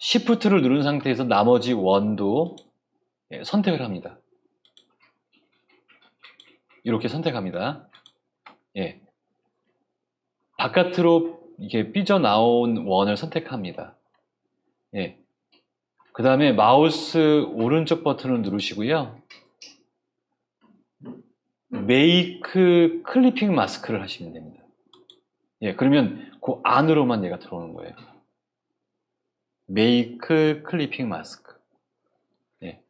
Shift를 누른 상태에서 나머지 원도 선택을 합니다. 이렇게 선택합니다. 예. 바깥으로 이렇게 삐져나온 원을 선택합니다. 예. 그 다음에 마우스 오른쪽 버튼을 누르시고요. 메이크 클리핑 마스크를 하시면 됩니다. 예, 그러면 그 안으로만 얘가 들어오는 거예요. 메이크 클리핑 마스크. 예.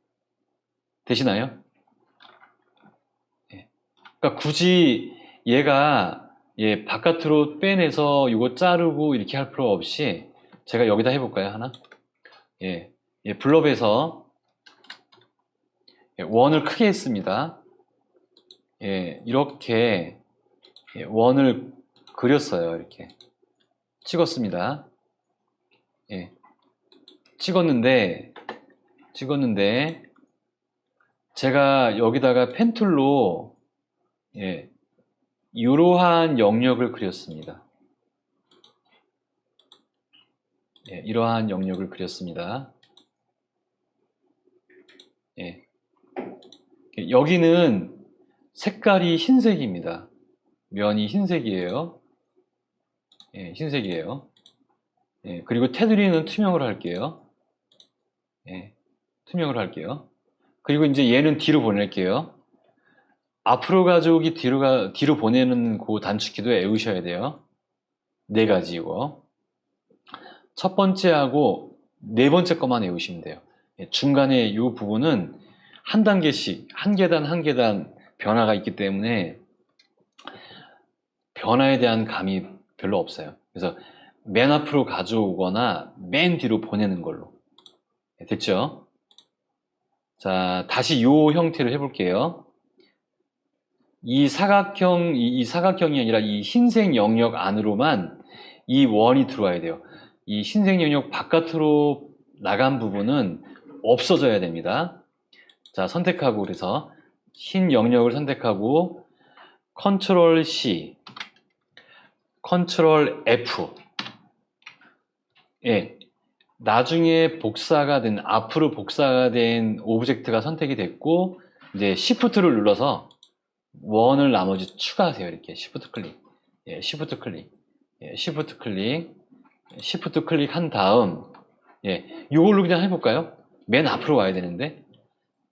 되시나요? 예. 그러니까 굳이 얘가 바깥으로 빼내서 이거 자르고 이렇게 할 필요 없이 제가 여기다 해볼까요? 하나? 예. 블럭에서 원을 크게 했습니다. 예, 이렇게 원을 그렸어요. 이렇게 찍었습니다. 예, 찍었는데 제가 여기다가 펜툴로 이러한 영역을 그렸습니다. 예, 이러한 영역을 그렸습니다. 예. 여기는 색깔이 흰색입니다. 면이 흰색이에요. 예, 흰색이에요. 예, 그리고 테두리는 투명으로 할게요. 예, 투명으로 할게요. 그리고 이제 얘는 뒤로 보낼게요. 앞으로 가져오기 뒤로 보내는 그 단축키도 외우셔야 돼요. 4가지 이거. 첫 번째하고 4번째 것만 외우시면 돼요. 예, 중간에 이 부분은 한 단계씩, 한 계단 변화가 있기 때문에 변화에 대한 감이 별로 없어요. 그래서 맨 앞으로 가져오거나 맨 뒤로 보내는 걸로. 됐죠? 자, 다시 이 형태로 해볼게요. 이 사각형이 아니라 이 흰색 영역 안으로만 이 원이 들어와야 돼요. 이 흰색 영역 바깥으로 나간 부분은 없어져야 됩니다. 자, 선택하고, 그래서 흰 영역을 선택하고 컨트롤 C, 컨트롤 F. 예, 나중에 앞으로 복사가 된 오브젝트가 선택이 됐고, 이제 Shift를 눌러서 원을 나머지 추가하세요. 이렇게 Shift 클릭, 예, Shift 클릭, 예, Shift 클릭, Shift 클릭한 다음, 예, 이걸로 그냥 해볼까요? 맨 앞으로 와야 되는데,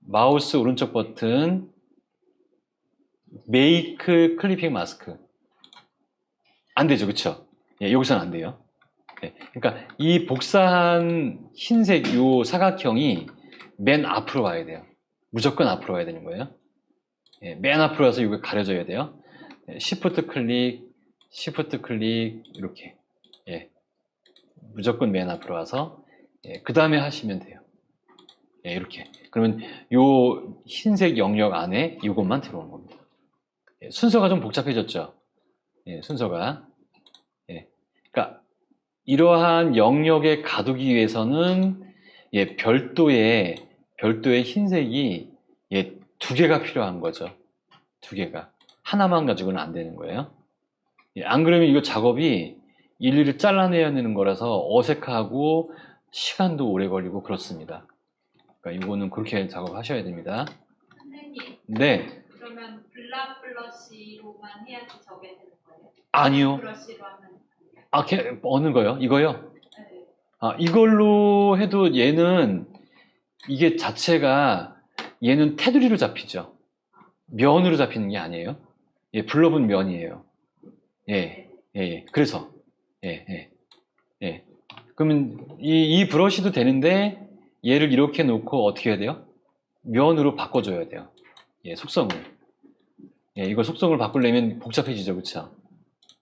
마우스 오른쪽 버튼, 메이크 클리핑 마스크. 안 되죠, 그쵸? 예, 여기서는 안 돼요. 예, 그러니까 이 복사한 흰색 요 사각형이 맨 앞으로 와야 돼요. 무조건 앞으로 와야 되는 거예요. 예, 맨 앞으로 와서 이거 가려져야 돼요. 예, Shift 클릭, 이렇게. 예, 무조건 맨 앞으로 와서, 예, 그 다음에 하시면 돼요. 예, 이렇게. 그러면 요 흰색 영역 안에 이것만 들어오는 겁니다. 예, 순서가 좀 복잡해졌죠? 예, 순서가. 예, 그러니까 이러한 영역에 가두기 위해서는 예, 별도의 흰색이 예, 2개가 필요한 거죠. 2개가. 하나만 가지고는 안 되는 거예요. 예, 안 그러면 이거 작업이 일일이 잘라내야 되는 거라서 어색하고 시간도 오래 걸리고 그렇습니다. 그러니까 이거는 그렇게 작업하셔야 됩니다. 선생님. 네. 그러면 블락 브러쉬로만 해야지 저게 되는 거예요? 아니요. 브러쉬로 하면. 아, 어느 거요? 이거요? 네. 아, 이걸로 해도 얘는 이게 자체가 얘는 테두리로 잡히죠. 면으로 잡히는 게 아니에요. 예, 블럭은 면이에요. 예, 예, 예. 그래서 예, 예, 예. 그러면 이 브러쉬도 되는데 얘를 이렇게 놓고 어떻게 해야 돼요? 면으로 바꿔줘야 돼요. 예, 속성을. 예, 이거 속성을 바꾸려면 복잡해지죠, 그쵸?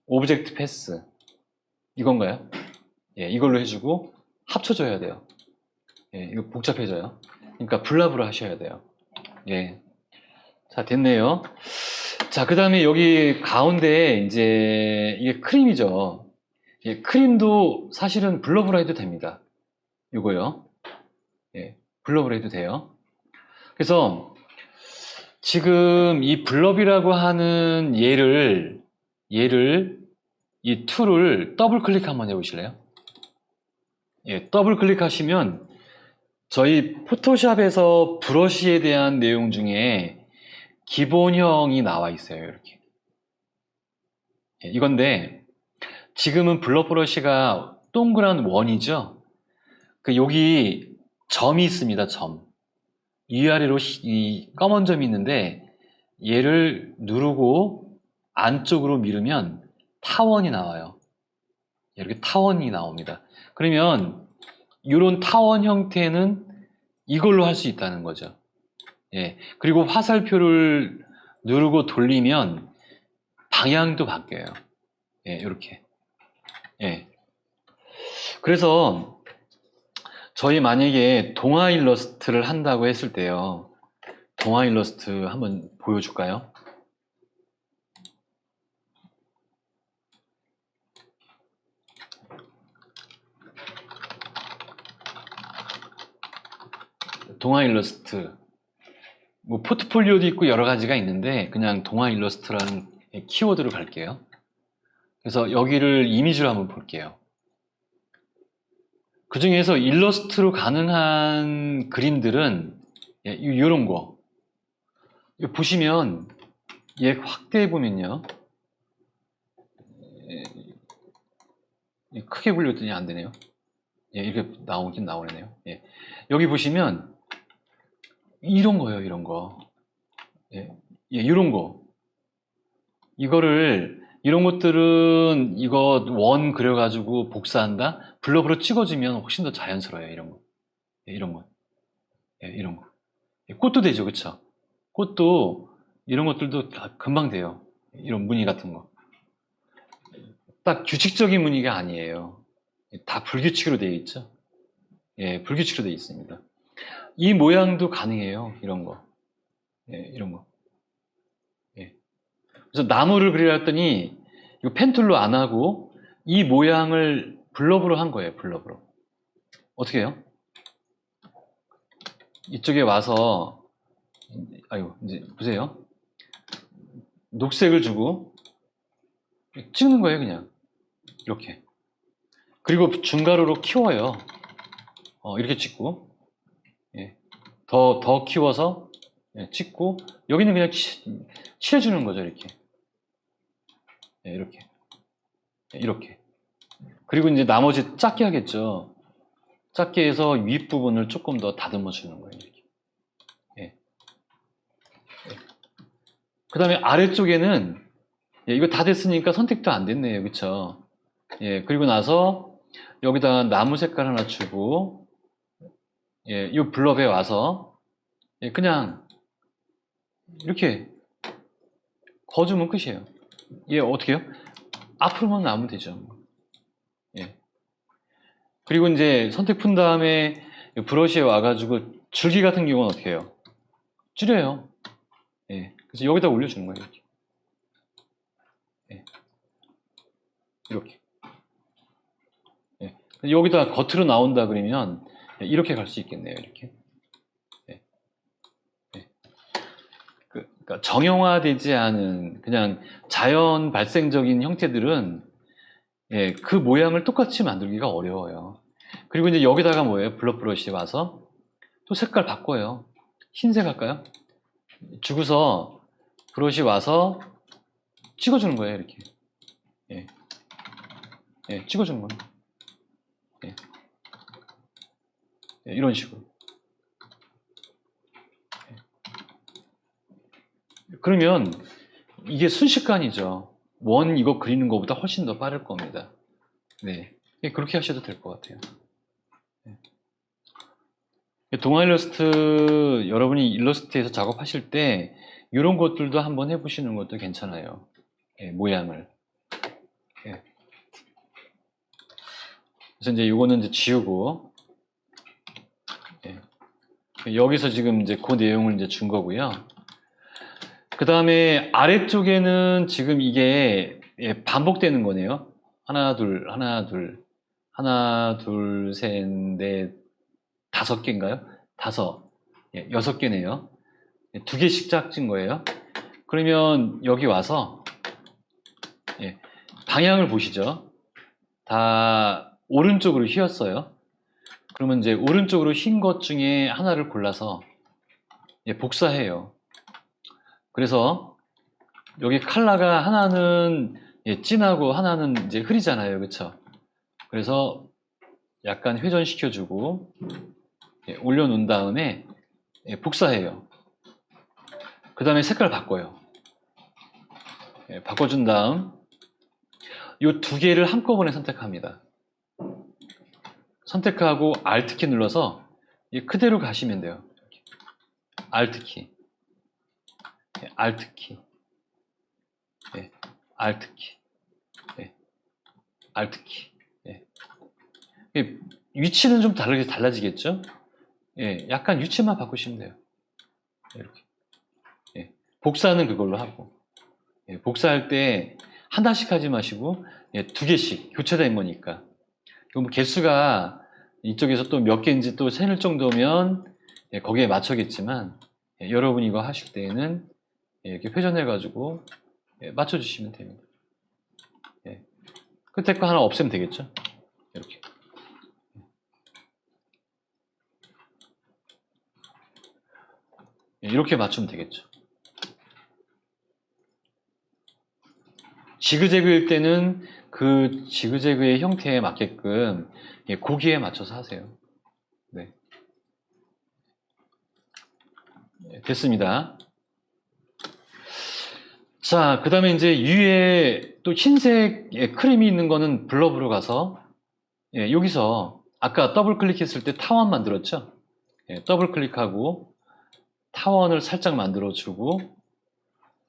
오브젝트 패스 이건가요? 예, 이걸로 해주고 합쳐줘야 돼요. 예, 이거 복잡해져요. 그러니까 블랍으로 하셔야 돼요. 예. 자, 됐네요. 자, 그 다음에 여기 가운데 이제 이게 크림이죠. 예, 크림도 사실은 블럽으로 해도 됩니다. 이거요. 예, 블럽으로 해도 돼요. 그래서 지금 이 블럽이라고 하는 얘를 이 툴을 더블 클릭 한번 해보실래요? 예, 더블 클릭하시면 저희 포토샵에서 브러쉬에 대한 내용 중에 기본형이 나와 있어요. 이렇게. 예, 이건데 지금은 블러 브러쉬가 동그란 원이죠. 여기 점이 있습니다. 점. 위아래로 이 검은 점이 있는데 얘를 누르고 안쪽으로 밀으면 타원이 나와요. 이렇게 타원이 나옵니다. 그러면 이런 타원 형태는 이걸로 할 수 있다는 거죠. 예. 그리고 화살표를 누르고 돌리면 방향도 바뀌어요. 예, 이렇게. 예. 그래서 저희 만약에 동화 일러스트를 한다고 했을 때요. 동화 일러스트 한번 보여줄까요? 동화 일러스트. 뭐 포트폴리오도 있고 여러 가지가 있는데 그냥 동화 일러스트라는 키워드로 갈게요. 그래서 여기를 이미지로 한번 볼게요. 그 중에서 일러스트로 가능한 그림들은 이런 거. 보시면 얘 확대해 보면요. 크게 굴렸더니 안 되네요. 예, 이렇게 나오긴 나오네요. 예. 여기 보시면 이런 거예요, 이런 거. 예, 예, 이런 거. 이런 것들은 이거 원 그려가지고 복사한다? 블럭으로 찍어주면 훨씬 더 자연스러워요, 이런 거. 예, 이런 거. 예, 이런 거. 예, 꽃도 되죠, 그쵸? 꽃도 이런 것들도 다 금방 돼요. 이런 무늬 같은 거. 딱 규칙적인 무늬가 아니에요. 다 불규칙으로 되어 있죠. 예, 불규칙으로 되어 있습니다. 이 모양도 가능해요, 이런 거. 예, 이런 거. 예. 그래서 나무를 그리려 했더니 이거 펜툴로 안 하고 이 모양을 블럭으로 한 거예요. 블럭으로. 어떻게 해요? 이쪽에 와서 아유 이제 보세요. 녹색을 주고 찍는 거예요. 그냥 이렇게. 그리고 중가루로 키워요. 이렇게 찍고 예. 더 키워서 예, 찍고 여기는 그냥 칠해주는 거죠. 이렇게. 예, 이렇게. 예, 이렇게. 그리고 이제 나머지 작게 하겠죠. 작게 해서 윗부분을 조금 더 다듬어 주는 거예요. 이렇게. 예. 예. 그 다음에 아래쪽에는 예, 이거 다 됐으니까 선택도 안 됐네요. 그쵸? 예, 그리고 나서 여기다가 나무 색깔 하나 주고 예, 이 블럭에 와서 예, 그냥 이렇게 거주면 끝이에요. 예, 어떻게 해요? 앞으로만 나오면 되죠. 예. 그리고 이제 선택 푼 다음에 브러쉬에 와가지고 줄기 같은 경우는 어떻게 해요? 줄여요. 예. 그래서 여기다 올려주는 거예요. 이렇게. 예. 이렇게. 예. 여기다 겉으로 나온다 그러면 이렇게 갈 수 있겠네요. 이렇게. 예. 예. 그러니까 정형화되지 않은 그냥 자연 발생적인 형태들은 예, 그 모양을 똑같이 만들기가 어려워요. 그리고 이제 여기다가 뭐예요? 블럭 브러쉬 와서 또 색깔 바꿔요. 흰색 할까요? 주고서 브러쉬 와서 찍어주는 거예요. 이렇게. 예. 예, 찍어주는 거예요. 예. 예, 이런 식으로. 예. 그러면 이게 순식간이죠. 원 이거 그리는 것보다 훨씬 더 빠를 겁니다. 네. 그렇게 하셔도 될 것 같아요. 네. 동화 일러스트, 여러분이 일러스트에서 작업하실 때 이런 것들도 한번 해보시는 것도 괜찮아요. 예, 모양을. 예. 그래서 이제 이거는 이제 지우고, 예. 여기서 지금 이제 그 내용을 이제 준 거고요. 그 다음에 아래쪽에는 지금 이게 예, 반복되는 거네요. 하나, 둘, 하나, 둘, 하나, 둘, 셋, 넷, 5개인가요? 5, 예, 6개네요. 예, 2개씩 짝진 거예요. 그러면 여기 와서 예, 방향을 보시죠. 다 오른쪽으로 휘었어요. 그러면 이제 오른쪽으로 흰 것 중에 하나를 골라서 복사해요. 그래서 여기 컬러가 하나는 진하고 하나는 이제 흐리잖아요. 그쵸? 그래서 약간 회전시켜주고 올려놓은 다음에 복사해요. 그 다음에 색깔 바꿔요. 바꿔준 다음 이 두 개를 한꺼번에 선택합니다. 선택하고 Alt키 눌러서 그대로 가시면 돼요. Alt키, Alt키, Alt키, Alt키. 위치는 좀 달라지겠죠? 약간 위치만 바꾸시면 돼요. 이렇게. 복사는 그걸로 하고. 복사할 때 하나씩 하지 마시고 두 개씩 교체된 거니까. 뭐 개수가 이쪽에서 또 몇 개인지 또 세는 정도면 거기에 맞춰겠지만 여러분이 이거 하실 때에는 이렇게 회전해 가지고 맞춰주시면 됩니다. 끝에 거 하나 없애면 되겠죠? 이렇게. 이렇게 맞추면 되겠죠. 지그재그일 때는 그 지그재그의 형태에 맞게끔 고기에 맞춰서 하세요. 네. 됐습니다. 자, 그 다음에 이제 위에 또 흰색 크림이 있는 거는 블럽으로 가서 여기서 아까 더블 클릭했을 때 타원 만들었죠? 더블 클릭하고 타원을 살짝 만들어 주고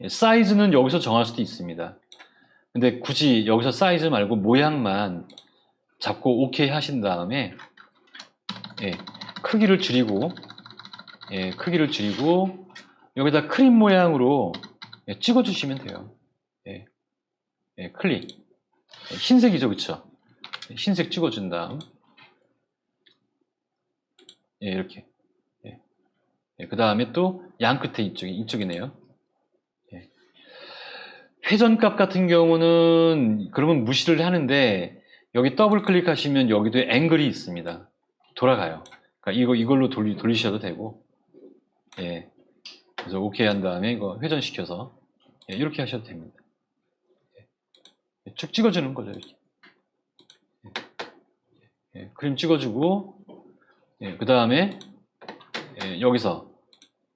사이즈는 여기서 정할 수도 있습니다. 근데 굳이 여기서 사이즈 말고 모양만 잡고 OK 하신 다음에 크기를 줄이고 여기다 크림 모양으로 찍어 주시면 돼요. 클릭. 흰색이죠, 그쵸? 흰색 찍어 준 다음 이렇게 그 다음에 또 양 끝에 이쪽이네요. 회전값 같은 경우는 그러면 무시를 하는데 여기 더블 클릭하시면 여기도 앵글이 있습니다. 돌아가요. 그러니까 이걸로 돌리셔도 되고 그래서 OK 한 다음에 이거 회전시켜서 이렇게 하셔도 됩니다. 쭉 찍어주는 거죠. 이렇게. 그림 찍어주고 그 다음에 여기서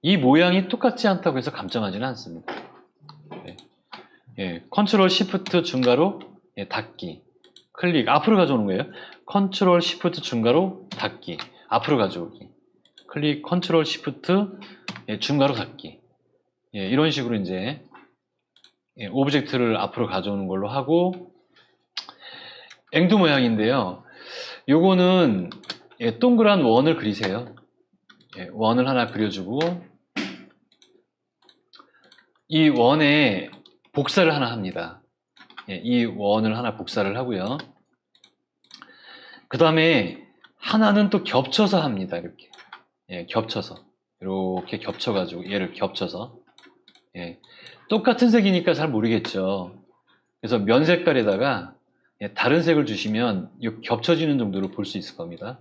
이 모양이 똑같지 않다고 해서 감점하지는 않습니다. 컨트롤 시프트 중괄호 닫기 클릭 앞으로 가져오는 거예요. 컨트롤 시프트 중괄호 닫기 앞으로 가져오기 클릭 컨트롤 시프트 중괄호 닫기 이런 식으로 이제 오브젝트를 앞으로 가져오는 걸로 하고 앵두 모양인데요. 요거는 동그란 원을 그리세요. 원을 하나 그려주고 이 원에 복사를 하나 합니다. 이 원을 하나 복사를 하고요. 그 다음에 하나는 또 겹쳐서 합니다. 이렇게 겹쳐서 이렇게 겹쳐가지고 얘를 겹쳐서 똑같은 색이니까 잘 모르겠죠. 그래서 면 색깔에다가 다른 색을 주시면 겹쳐지는 정도로 볼 수 있을 겁니다.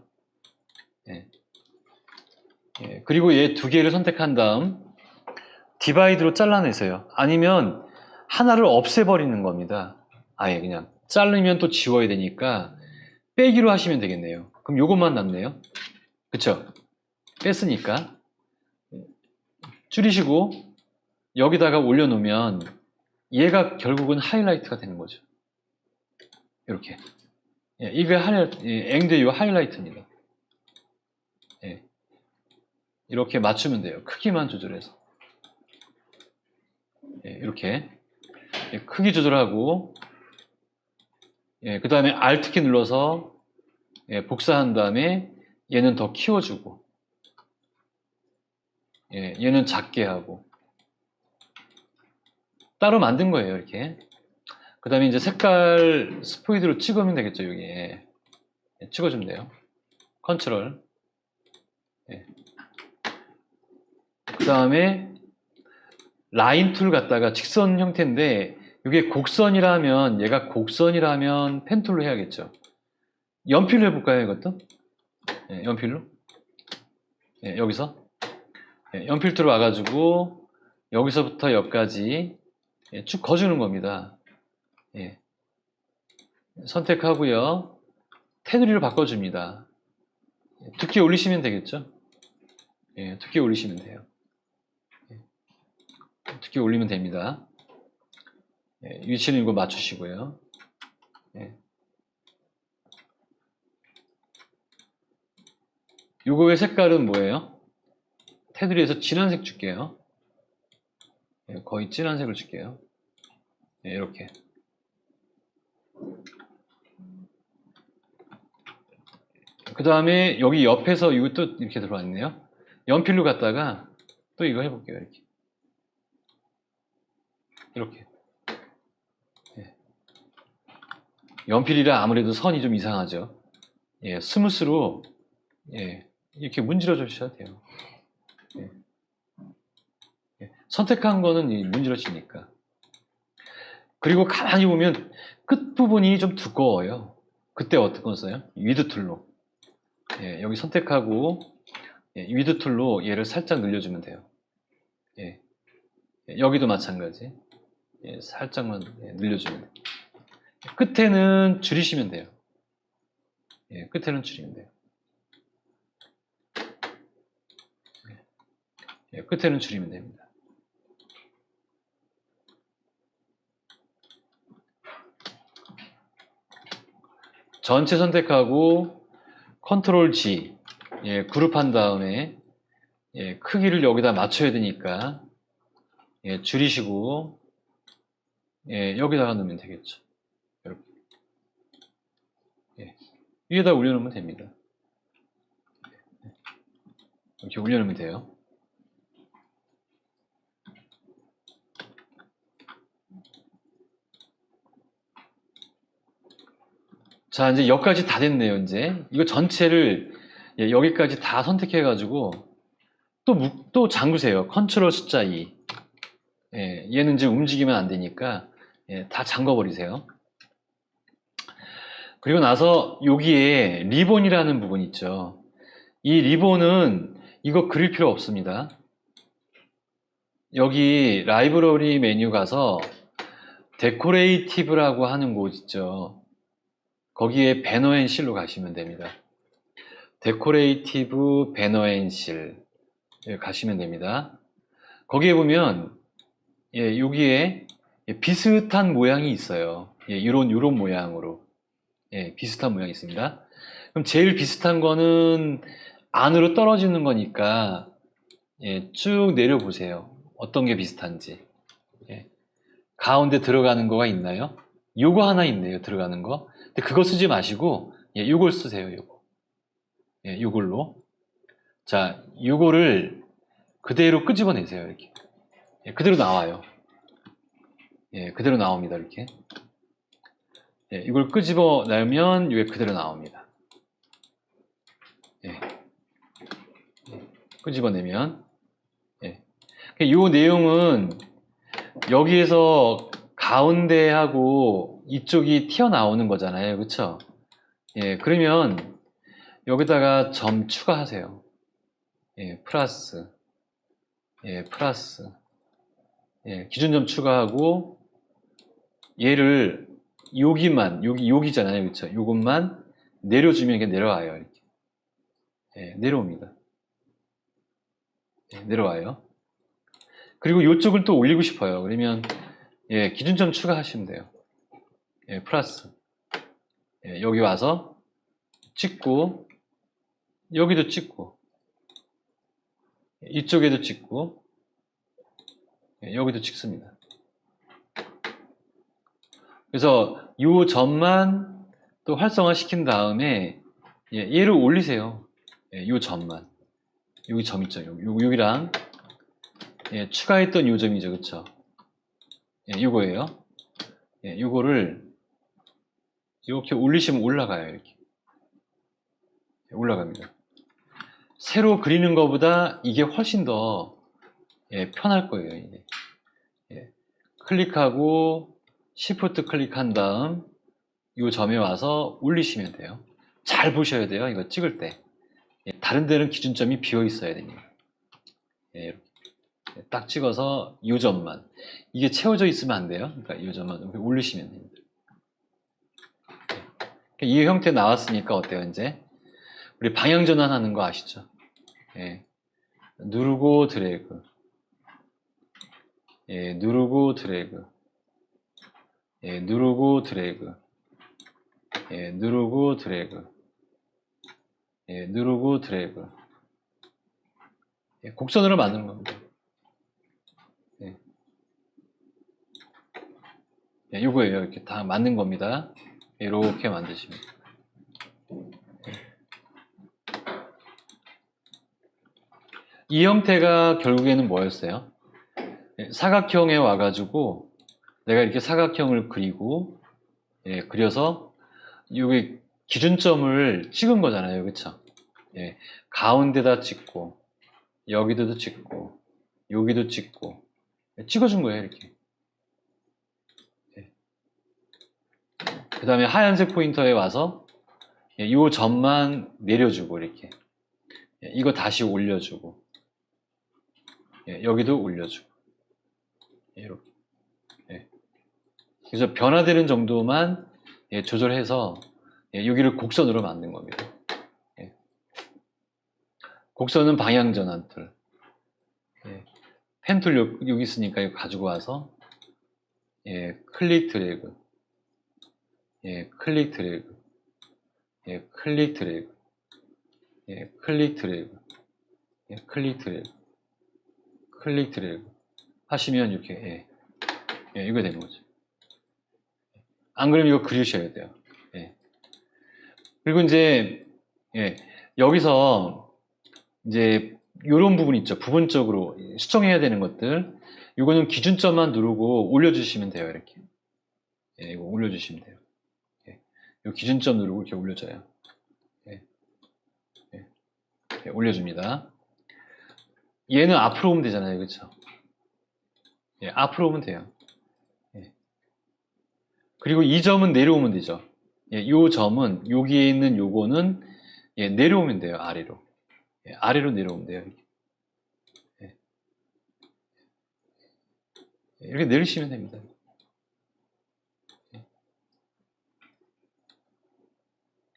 그리고 얘 두 개를 선택한 다음 디바이드로 잘라내세요. 아니면 하나를 없애버리는 겁니다. 아예 그냥 자르면 또 지워야 되니까 빼기로 하시면 되겠네요. 그럼 요것만 남네요. 그쵸? 뺐으니까 줄이시고 여기다가 올려놓으면 얘가 결국은 하이라이트가 되는 거죠. 이렇게 이게 앵드의 하이라이트입니다. 이렇게 맞추면 돼요. 크기만 조절해서 이렇게 크기 조절하고 그 다음에 Alt키 눌러서 복사한 다음에 얘는 더 키워주고 얘는 작게 하고 따로 만든 거예요. 이렇게 그 다음에 이제 색깔 스포이드로 찍으면 되겠죠. 여기에 찍어주면 돼요. 컨트롤 그 다음에 라인 툴 갖다가 직선 형태인데 이게 곡선이라면 얘가 곡선이라면 펜 툴로 해야겠죠. 연필로 해볼까요? 이것도 예, 연필로. 예, 여기서. 예, 연필 툴 와가지고 여기서부터 여기까지 예, 쭉 거주는 겁니다. 예. 선택하고요. 테두리를 바꿔줍니다. 두께 올리시면 되겠죠? 예, 두께 올리시면 돼요. 예, 두께 올리면 됩니다. 예, 위치는 이거 맞추시고요. 예. 요거의 색깔은 뭐예요? 테두리에서 진한색 줄게요. 예, 거의 진한색을 줄게요. 예, 이렇게. 그 다음에 여기 옆에서 이것도 이렇게 들어왔네요. 연필로 갖다가 또 이거 해볼게요. 이렇게. 이렇게. 예. 연필이라 아무래도 선이 좀 이상하죠. 예, 스무스로 예, 이렇게 문질러 주셔도 돼요. 예. 예. 선택한 거는 문질러지니까. 그리고 가만히 보면 끝부분이 좀 두꺼워요. 그때 어떤 거 써요? 위드 툴로. 예, 여기 선택하고 예, 위드 툴로 얘를 살짝 늘려주면 돼요. 예. 예, 여기도 마찬가지. 예, 살짝만 예, 늘려주면 돼요. 끝에는 줄이시면 돼요. 예, 끝에는 줄이면 돼요. 예, 끝에는 줄이면 됩니다. 전체 선택하고 컨트롤 G 예, 그룹한 다음에 예, 크기를 여기다 맞춰야 되니까 예, 줄이시고 예, 여기다가 넣으면 되겠죠. 이렇게 예, 위에다 올려놓으면 됩니다. 이렇게 올려놓으면 돼요. 자, 이제 여기까지 다 됐네요. 이제 이거 전체를 예, 여기까지 다 선택해가지고 또 잠그세요. 컨트롤 숫자 2. 예, 얘는 이제 움직이면 안 되니까 예, 다 잠궈버리세요. 그리고 나서 여기에 리본이라는 부분 있죠. 이 리본은 이거 그릴 필요 없습니다. 여기 라이브러리 메뉴 가서 데코레이티브라고 하는 곳 있죠. 거기에 배너 앤 실로 가시면 됩니다. 데코레이티브 배너 앤 실 가시면 됩니다. 거기에 보면 예, 여기에 비슷한 모양이 있어요. 예, 요런 모양으로 예, 비슷한 모양이 있습니다. 그럼 제일 비슷한 거는 안으로 떨어지는 거니까 예, 쭉 내려보세요. 어떤 게 비슷한지. 예, 가운데 들어가는 거가 있나요? 요거 하나 있네요. 들어가는 거. 근데 그거 쓰지 마시고 예, 요걸 쓰세요. 요거. 예, 요걸로. 자, 요거를 그대로 끄집어내세요. 이렇게. 예, 그대로 나와요. 예, 그대로 나옵니다. 이렇게. 예, 이걸 끄집어내면 이게 그대로 나옵니다. 예. 끄집어내면 예. 이 내용은 여기에서 가운데하고 이쪽이 튀어나오는 거잖아요. 그쵸? 예, 그러면 여기다가 점 추가하세요. 예, 플러스 예, 플러스 예, 기준점 추가하고 얘를 여기잖아요. 그쵸? 요것만 내려주면 이게 내려와요. 이렇게. 예, 내려옵니다. 예, 내려와요. 그리고 이쪽을 또 올리고 싶어요. 그러면 예, 기준점 추가하시면 돼요. 예, 플러스 예, 여기 와서 찍고 여기도 찍고 이쪽에도 찍고 예, 여기도 찍습니다. 그래서 이 점만 또 활성화 시킨 다음에 예, 얘를 올리세요. 예, 이 점만 여기 점 있죠. 여기랑 예, 추가했던 이 점이죠. 그쵸? 예, 요거예요. 예, 요거를 이렇게 올리시면 올라가요. 이렇게 예, 올라갑니다. 새로 그리는 것보다 이게 훨씬 더 예, 편할 거예요. 이게. 예, 클릭하고 Shift 클릭한 다음 이 점에 와서 올리시면 돼요. 잘 보셔야 돼요. 이거 찍을 때. 다른 데는 기준점이 비어 있어야 됩니다. 이렇게 딱 찍어서 이 점만. 이게 채워져 있으면 안 돼요. 그러니까 이 점만 이렇게 올리시면 됩니다. 이 형태 나왔으니까 어때요, 이제? 우리 방향 전환하는 거 아시죠? 누르고 드래그. 누르고 드래그. 누르고 드래그. 누르고 드래그. 누르고 드래그. 곡선으로 만드는 겁니다. 요거예요. 이렇게 다 맞는 겁니다. 이렇게 만드시면. 이 형태가 결국에는 뭐였어요? 사각형에 와가지고 내가 이렇게 사각형을 그리고 그려서 여기 기준점을 찍은 거잖아요. 그쵸? 가운데다 찍고 여기도 찍고 여기도 찍고 찍어준 거예요. 이렇게. 그 다음에 하얀색 포인터에 와서 이 점만 내려주고 이렇게 이거 다시 올려주고 여기도 올려주고 이렇게. 그래서 변화되는 정도만 조절해서 여기를 곡선으로 만든 겁니다. 곡선은 방향 전환 툴. 펜 툴 여기 있으니까 이거 가지고 와서 클릭 드래그. 클릭 드래그. 클릭 드래그. 클릭 드래그. 클릭 드래그. 클릭 드래그. 하시면 이렇게 이거 되는 거죠. 안 그러면 이거 그리셔야 돼요. 그리고 이제 여기서 이제 이런 부분 있죠. 부분적으로 수정해야 되는 것들. 이거는 기준점만 누르고 올려주시면 돼요. 이렇게. 이거 올려주시면 돼요. 이 기준점 누르고 이렇게 올려줘요. 올려줍니다. 얘는 앞으로 오면 되잖아요. 그렇죠? 앞으로 오면 돼요. 그리고 이 점은 내려오면 되죠. 이 점은 여기에 있는 요거는 내려오면 돼요. 아래로. 아래로 내려오면 돼요. 이렇게 내리시면 됩니다.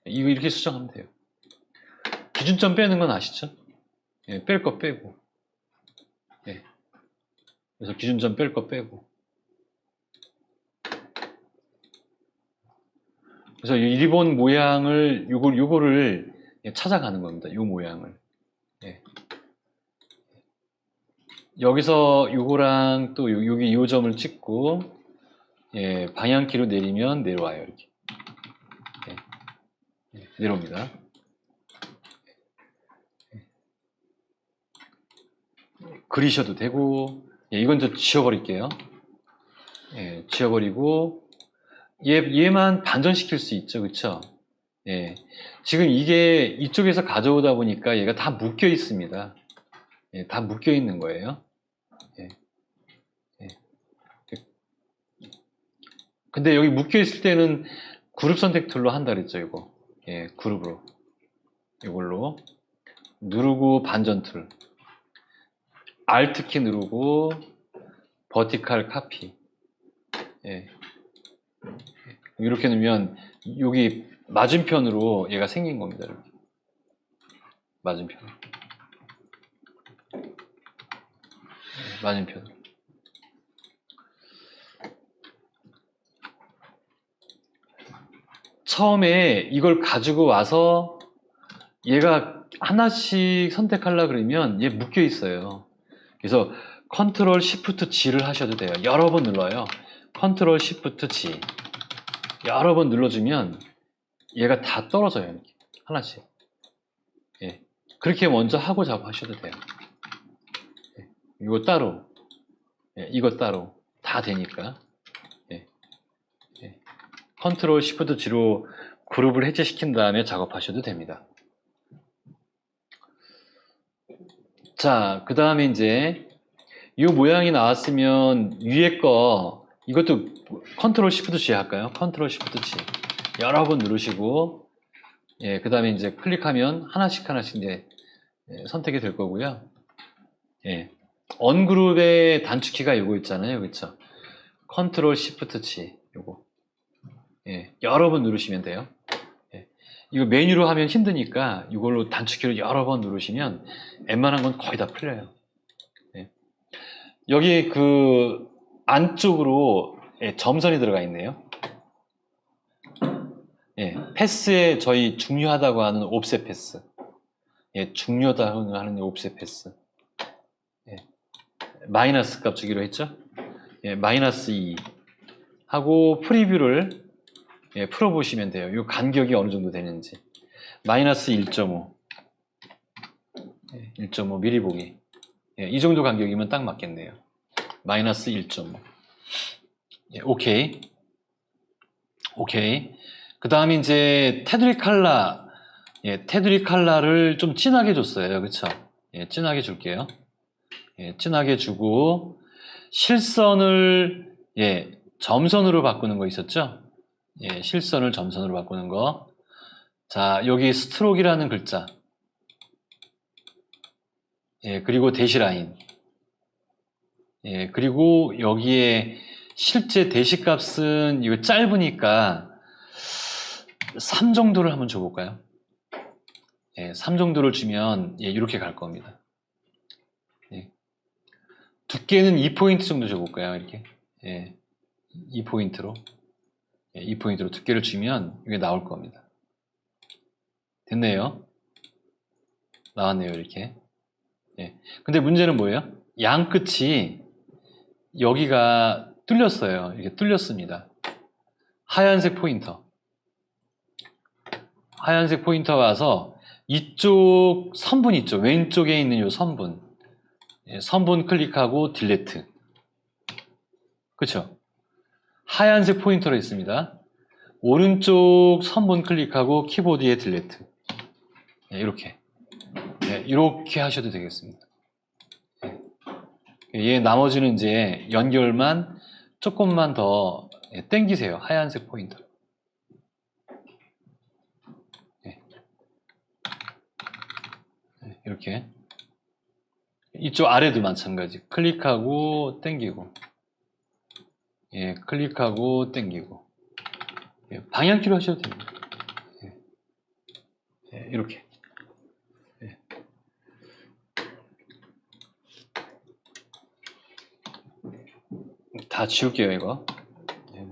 이거 이렇게 수정하면 돼요. 기준점 빼는 건 아시죠? 뺄 거 빼고. 그래서 기준점 뺄 거 빼고. 그래서 이 리본 모양을 요거를 찾아가는 겁니다. 요 모양을. 여기서 요거랑 또 여기 요 점을 찍고 방향키로 내리면 내려와요. 이렇게. 내려옵니다. 그리셔도 되고 이건 좀 지워버릴게요. 지워버리고 얘만 반전시킬 수 있죠. 그쵸? 지금 이게 이쪽에서 가져오다 보니까 얘가 다 묶여 있습니다. 다 묶여 있는 거예요. 근데 여기 묶여 있을 때는 그룹 선택 툴로 한다 그랬죠. 이거. 그룹으로. 이걸로 누르고 반전 툴. Alt 키 누르고 버티칼 카피. 이렇게 넣으면 여기 맞은편으로 얘가 생긴 겁니다. 이렇게. 맞은편. 맞은편. 처음에 이걸 가지고 와서 얘가 하나씩 선택하려고 그러면 얘 묶여 있어요. 그래서 컨트롤 시프트 G를 하셔도 돼요. 여러 번 눌러요. 컨트롤 시프트 G. 여러 번 눌러주면 얘가 다 떨어져요. 이렇게. 하나씩. 그렇게 먼저 하고 작업하셔도 돼요. 이거 따로. 이거 따로. 다 되니까. 컨트롤 시프트 G로 그룹을 해제시킨 다음에 작업하셔도 됩니다. 자, 그 다음에 이제 이 모양이 나왔으면 위에 거 이것도 컨트롤 시프트 G 할까요? 컨트롤 시프트 G 여러 번 누르시고 예, 그 다음에 이제 클릭하면 하나씩 이제 선택이 될 거고요. 예. 언그룹의 단축키가 요거 있잖아요. 그쵸? 컨트롤 시프트 치 요거. 예, 여러 번 누르시면 돼요. 예. 이거 메뉴로 하면 힘드니까 이걸로 단축키를 여러 번 누르시면 웬만한 건 거의 다 풀려요. 예. 여기 그 안쪽으로 점선이 들어가 있네요. 예, 패스에 저희 중요하다고 하는 옵셋 패스. 예, 중요하다고 하는 옵셋 패스. 예, 마이너스 값 주기로 했죠? 예, 마이너스 2 하고 프리뷰를 풀어보시면 돼요. 이 간격이 어느 정도 되는지. 마이너스 1.5 1.5 미리 보기. 예, 이 정도 간격이면 딱 맞겠네요. 마이너스 1.5 예, 오케이. 오케이. 그 다음에 이제 테두리 칼라. 예, 테두리 칼라를 좀 진하게 줬어요. 그쵸? 예, 진하게 줄게요. 예, 진하게 주고, 실선을, 예, 점선으로 바꾸는 거 있었죠? 예, 실선을 점선으로 바꾸는 거. 자, 여기 스트로크라는 글자. 예, 그리고 대시라인. 예, 그리고 여기에 실제 대시값은 이거 짧으니까 3 정도를 한번 줘볼까요? 예, 3 정도를 주면 예, 이렇게 갈 겁니다. 예. 두께는 2포인트 정도 줘볼까요? 이렇게. 예, 2포인트로. 예, 2포인트로 두께를 주면 이게 나올 겁니다. 됐네요. 나왔네요, 이렇게. 예. 근데 문제는 뭐예요? 양 끝이 여기가 뚫렸어요. 이렇게 뚫렸습니다. 하얀색 포인터. 하얀색 포인터가 와서 이쪽 선분 있죠. 왼쪽에 있는 이 선분. 예, 선분 클릭하고 딜리트. 그쵸? 하얀색 포인터로 있습니다. 오른쪽 선분 클릭하고 키보드에 딜리트. 예, 이렇게. 예, 이렇게 하셔도 되겠습니다. 예, 나머지는 이제 연결만 조금만 더 당기세요. 하얀색 포인터. 예. 예, 이렇게. 이쪽 아래도 마찬가지. 클릭하고 당기고. 예, 클릭하고 당기고. 예, 방향키로 하셔도 됩니다. 예. 예, 이렇게. 예. 다 지울게요, 이거. 예.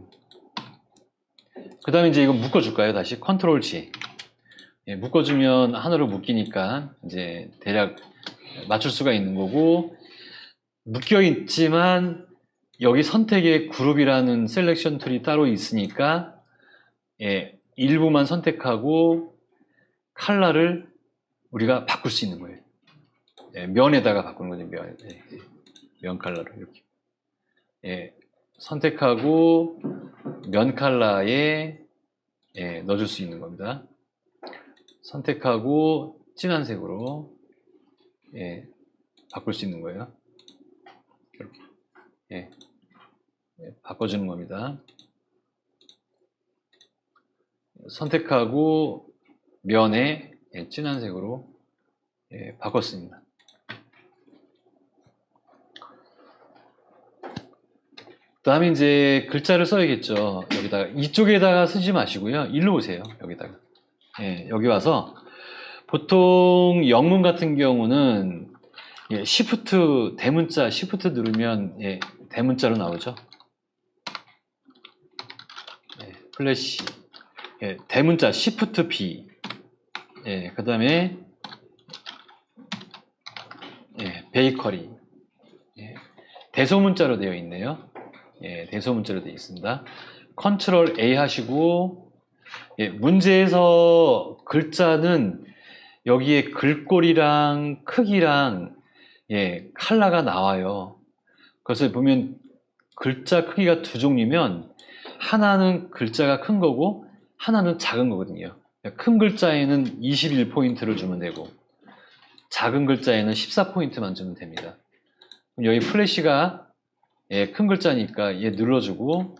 그 다음에 이제 이거 묶어줄까요? 다시 컨트롤 G. 예, 묶어주면 하나로 묶이니까 이제 대략 맞출 수가 있는 거고, 묶여 있지만 여기 선택에 그룹이라는 셀렉션 툴이 따로 있으니까 예, 일부만 선택하고 컬러를 우리가 바꿀 수 있는 거예요. 예, 면에다가 바꾸는 거죠. 면 컬러를 이렇게. 예, 선택하고 면 컬러에 예, 넣어줄 수 있는 겁니다. 선택하고 진한 색으로 예, 바꿀 수 있는 거예요. 이렇게. 예, 바꿔주는 겁니다. 선택하고 면에 예, 진한 색으로 예, 바꿨습니다. 그 다음에 이제 글자를 써야겠죠. 여기다가 이쪽에다가 쓰지 마시고요. 일로 오세요. 여기다가. 예, 여기 와서 보통 영문 같은 경우는 예, 시프트 대문자 시프트 누르면 예, 대문자로 나오죠. 예, 플래시 예, 대문자 시프트 B 예, 그 다음에 예, 베이커리 예, 대소문자로 되어 있네요. 예, 대소문자로 되어 있습니다. 컨트롤 A 하시고 예, 문제에서 글자는 여기에 글꼴이랑 크기랑 예, 컬러가 나와요. 그래서 보면 글자 크기가 두 종류면 하나는 글자가 큰 거고 하나는 작은 거거든요. 큰 글자에는 21포인트를 주면 되고 작은 글자에는 14포인트만 주면 됩니다. 그럼 여기 플래시가 예, 큰 글자니까 얘 눌러주고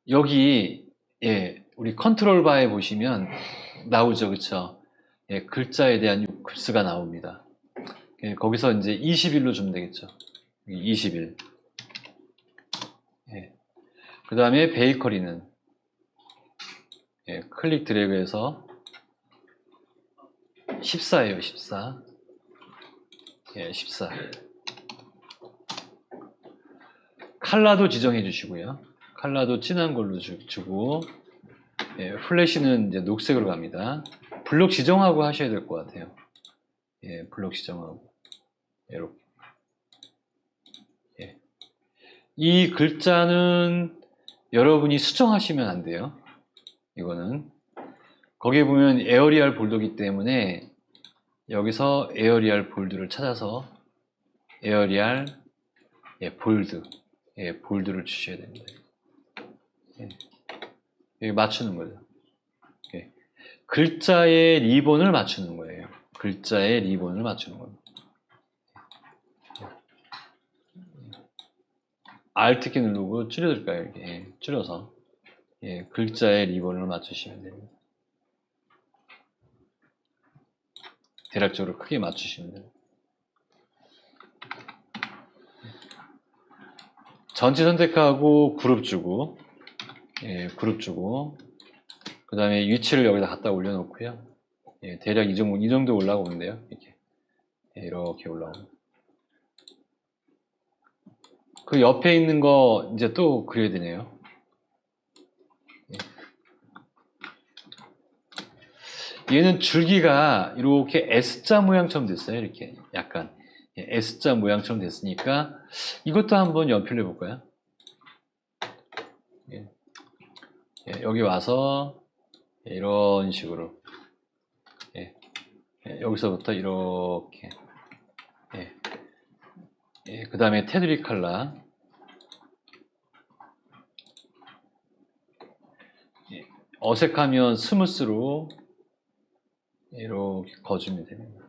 여기 예, 우리 컨트롤 바에 보시면 나오죠, 그쵸? 예, 글자에 대한 급수가 나옵니다. 예, 거기서 이제 21로 주면 되겠죠. 21. 예. 그 다음에 베이커리는 예, 클릭 드래그해서 14예요, 14. 예, 14. 칼라도 지정해 주시고요. 칼라도 진한 걸로 주고, 예, 플래시는 이제 녹색으로 갑니다. 블록 지정하고 하셔야 될 것 같아요. 예, 블록 지정하고. 이렇게. 예. 이 글자는 여러분이 수정하시면 안 돼요. 이거는. 거기에 보면 에어리얼 볼드이기 때문에 여기서 에어리얼 볼드를 찾아서 에어리얼 예, 볼드. 예, 볼드를 주셔야 됩니다. 예. 여기 맞추는 거죠. 예. 글자의 리본을 맞추는 거예요. 글자의 리본을 맞추는 겁니다. Alt키 누르고 줄여드릴까요? 이렇게 예, 줄여서 예, 글자의 리본을 맞추시면 됩니다. 대략적으로 크게 맞추시면 됩니다. 전체 선택하고 그룹 주고 예, 그룹 주고 그 다음에 위치를 여기다 갖다 올려놓고요. 예, 대략 이 정도 올라오는데요. 이렇게 예, 이렇게 올라오고 그 옆에 있는 거 이제 또 그려야 되네요. 예. 얘는 줄기가 이렇게 S자 모양처럼 됐어요. 이렇게 약간 예, S자 모양처럼 됐으니까 이것도 한번 연필로 해볼까요? 예. 예, 여기 와서 예, 이런 식으로 예, 예, 여기서부터 이렇게 예, 그 다음에 테두리 칼라 예, 어색하면 스무스로 이렇게 거주면 됩니다.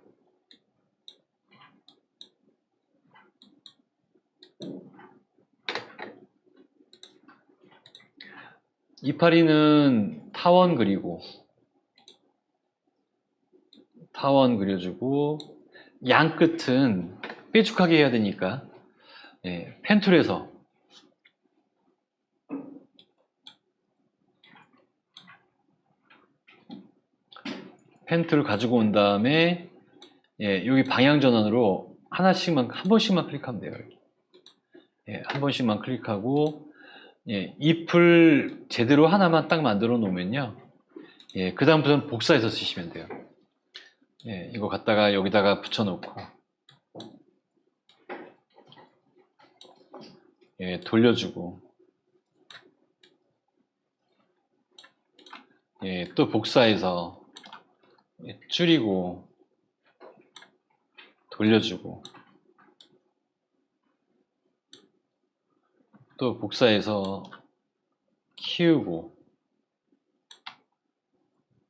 이파리는 타원 그려주고 양 끝은 뾰족하게 해야 되니까 예, 펜툴에서 펜툴을 가지고 온 다음에 예, 여기 방향 전환으로 한 번씩만 클릭하면 돼요. 예, 한 번씩만 클릭하고 예, 잎을 제대로 하나만 딱 만들어 놓으면요. 예, 그 다음부터는 복사해서 쓰시면 돼요. 예, 이거 갖다가 여기다가 붙여놓고 예, 돌려주고 예, 또 복사해서 예, 줄이고 돌려주고 또 복사해서 키우고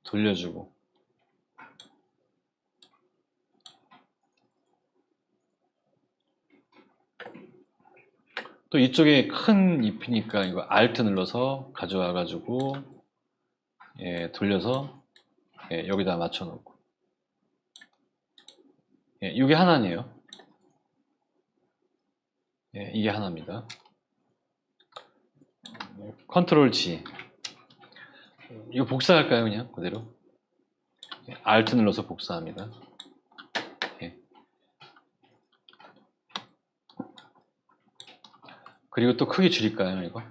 돌려주고 또 이쪽에 큰 잎이니까 이거 Alt 눌러서 가져와 가지고 예, 돌려서 예, 여기다 맞춰 놓고 예, 이게 하나네요. 예, 이게 하나입니다. 컨트롤 G 이거 복사할까요? 그냥 그대로 예, Alt 눌러서 복사합니다. 예. 그리고 또 크게 줄일까요? 이거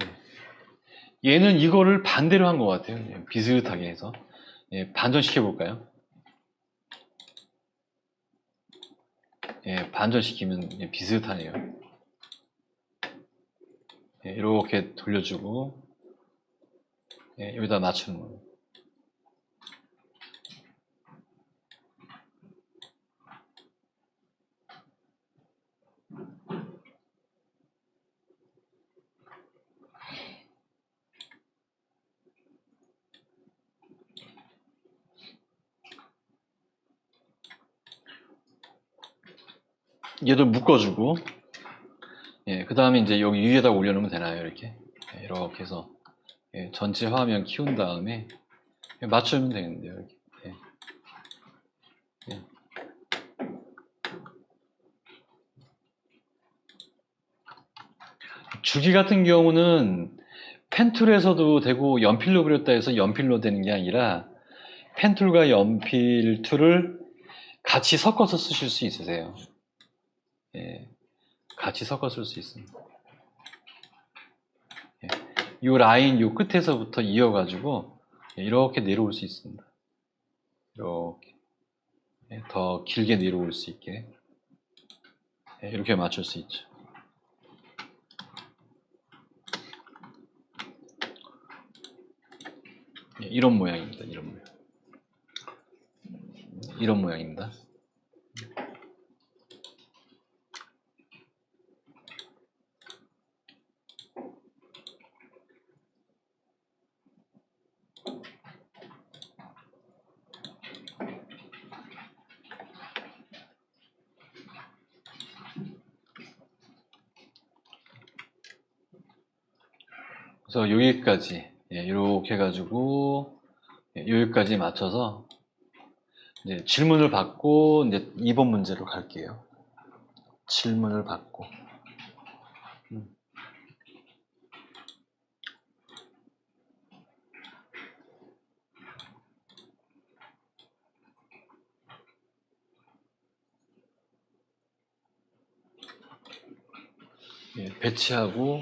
예. 얘는 이거를 반대로 한 것 같아요. 예, 비슷하게 해서 예, 반전시켜 볼까요? 예, 반전시키면 예, 비슷하네요. 예, 이렇게 돌려주고 예, 여기다 맞추는 거예요. 얘도 묶어주고 예, 그 다음에 이제 여기 위에다 올려놓으면 되나요? 이렇게 이렇게 해서 전체 화면 키운 다음에 맞추면 되겠는데요. 이렇게. 예. 주기 같은 경우는 펜툴에서도 되고 연필로 그렸다 해서 연필로 되는 게 아니라 펜툴과 연필 툴을 같이 섞어서 쓰실 수 있으세요. 예, 같이 섞어 쓸 수 있습니다. 예, 이 라인 요 끝에서부터 이어가지고 이렇게 내려올 수 있습니다. 이렇게 더 길게 내려올 수 있게 이렇게 맞출 수 있죠. 이런 모양입니다. 이런 모양. 이런 모양입니다. 그래서 여기까지 이렇게 해가지고 여기까지 맞춰서 이제 질문을 받고 이제 2번 문제로 갈게요. 질문을 받고 배치하고